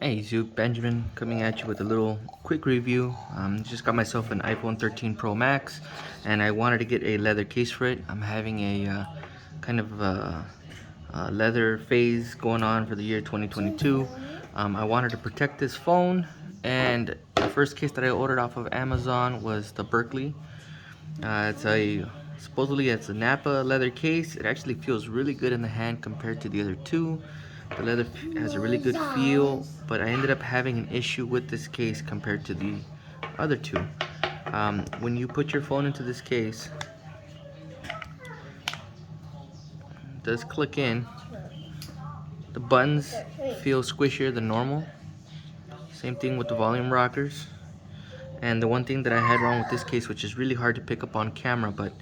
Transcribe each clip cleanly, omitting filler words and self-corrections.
Hey Zook, Benjamin coming at you with a little quick review. Just got myself an iPhone 13 Pro Max and I wanted to get a leather case for it. I'm having a kind of leather phase going on for the year 2022. I wanted to protect this phone, and the first case that I ordered off of Amazon was the Berkeley. Supposedly it's a Napa leather case. It actually feels really good in the hand compared to the other two. The leather has a really good feel, but I ended up having an issue with this case compared to the other two. When you put your phone into this case, it does click in. The buttons feel squishier than normal. Same thing with the volume rockers. And the one thing that I had wrong with this case, which is really hard to pick up on camera, but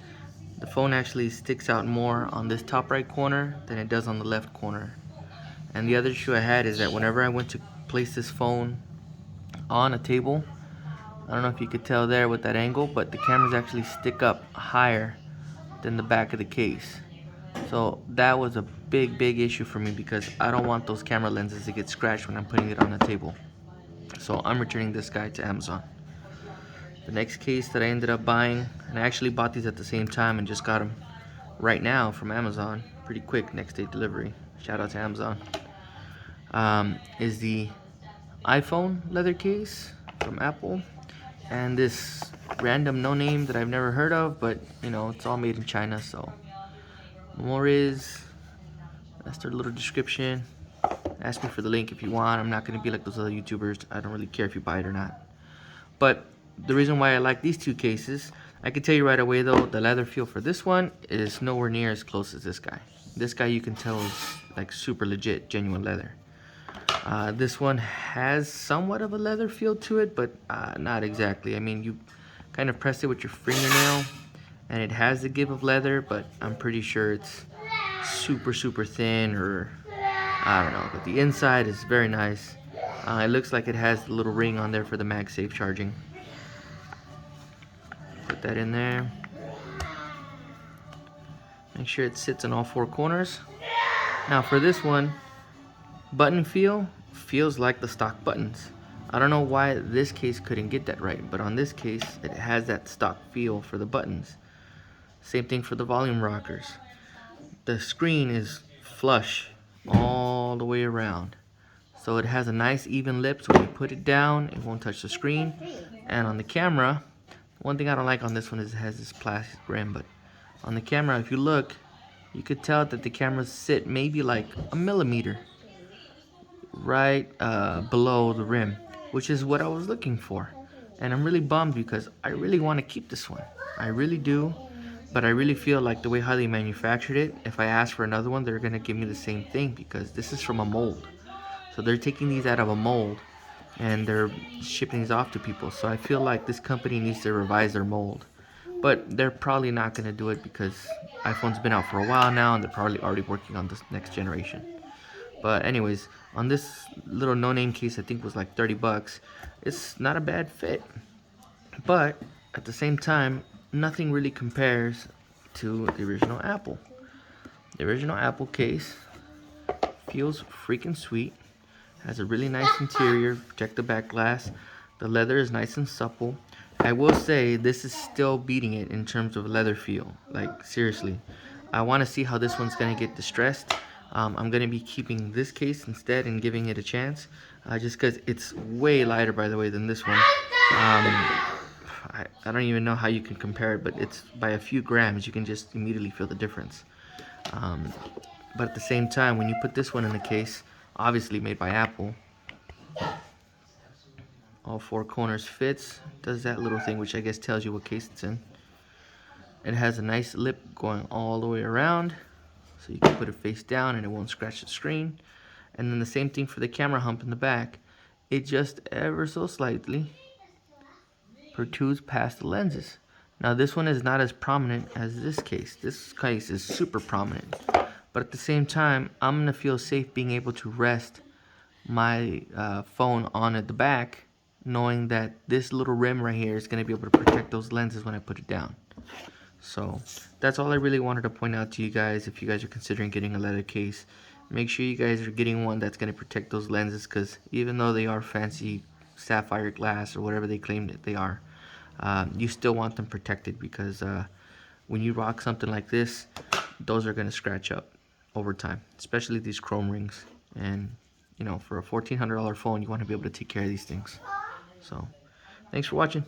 the phone actually sticks out more on this top right corner than it does on the left corner. And the other issue I had is that whenever I went to place this phone on a table, I don't know if you could tell there with that angle, but the cameras actually stick up higher than the back of the case. So that was a big issue for me because I don't want those camera lenses to get scratched when I'm putting it on the table. So I'm returning this guy to Amazon. The next case that I ended up buying, and I actually bought these at the same time and just got them right now from Amazon, pretty quick, next day delivery. Shout out to Amazon. Is the iPhone leather case from Apple, and this random no name that I've never heard of, but you know, it's all made in China, so more is, that's their little description. Ask me for the link if you want. I'm not going to be like those other YouTubers. I don't really care if you buy it or not. But the reason why I like these two cases, I can tell you right away though, the leather feel for this one is nowhere near as close as this guy. This guy you can tell is like super legit, genuine leather. This one has somewhat of a leather feel to it, but not exactly. I mean, you kind of press it with your fingernail and it has the give of leather, but I'm pretty sure it's super thin, or I don't know. But the inside is very nice. It looks like it has the little ring on there for the MagSafe charging. Put that in there. Make sure it sits in all four corners. Now for this one, button feels like the stock buttons. I don't know why this case couldn't get that right, but on this case it has that stock feel for the buttons. Same thing for the volume rockers. The screen is flush all the way around, so it has a nice even lip, so when you put it down it won't touch the screen. And on the camera, one thing I don't like on this one is it has this plastic rim, but on the camera, if you look, you could tell that the cameras sit maybe like a millimeter right below the rim, which is what I was looking for. And I'm really bummed because I really want to keep this one. I really do, but I really feel like the way how they manufactured it, if I ask for another one, they're going to give me the same thing because this is from a mold. So they're taking these out of a mold and they're shipping these off to people. So I feel like this company needs to revise their mold. But they're probably not going to do it because iPhone's been out for a while now and they're probably already working on this next generation. But anyways, on this little no-name case, I think was like 30 bucks. It's not a bad fit. But at the same time, nothing really compares to the original Apple. The original Apple case feels freaking sweet. Has a really nice interior, protective back glass. The leather is nice and supple. I will say this is still beating it in terms of leather feel. Like seriously, I want to see how this one's gonna get distressed. I'm gonna be keeping this case instead and giving it a chance, just because it's way lighter, by the way, than this one. I don't even know how you can compare it, but it's by a few grams. You can just immediately feel the difference. But at the same time, when you put this one in the case, obviously made by Apple, all four corners fits, does that little thing which I guess tells you what case it's in. It has a nice lip going all the way around, so you can put it face down and it won't scratch the screen. And then the same thing for the camera hump in the back. It just ever so slightly protrudes past the lenses. Now this one is not as prominent as this case. This case is super prominent. But at the same time, I'm gonna feel safe being able to rest my phone on at the back, knowing that this little rim right here is going to be able to protect those lenses when I put it down. So that's all I really wanted to point out to you guys. If you guys are considering getting a leather case, make sure you guys are getting one that's going to protect those lenses, because even though they are fancy sapphire glass or whatever they claim that they are, you still want them protected, because when you rock something like this, those are going to scratch up over time, especially these chrome rings. And you know, for a $1,400 phone, you want to be able to take care of these things. So thanks for watching.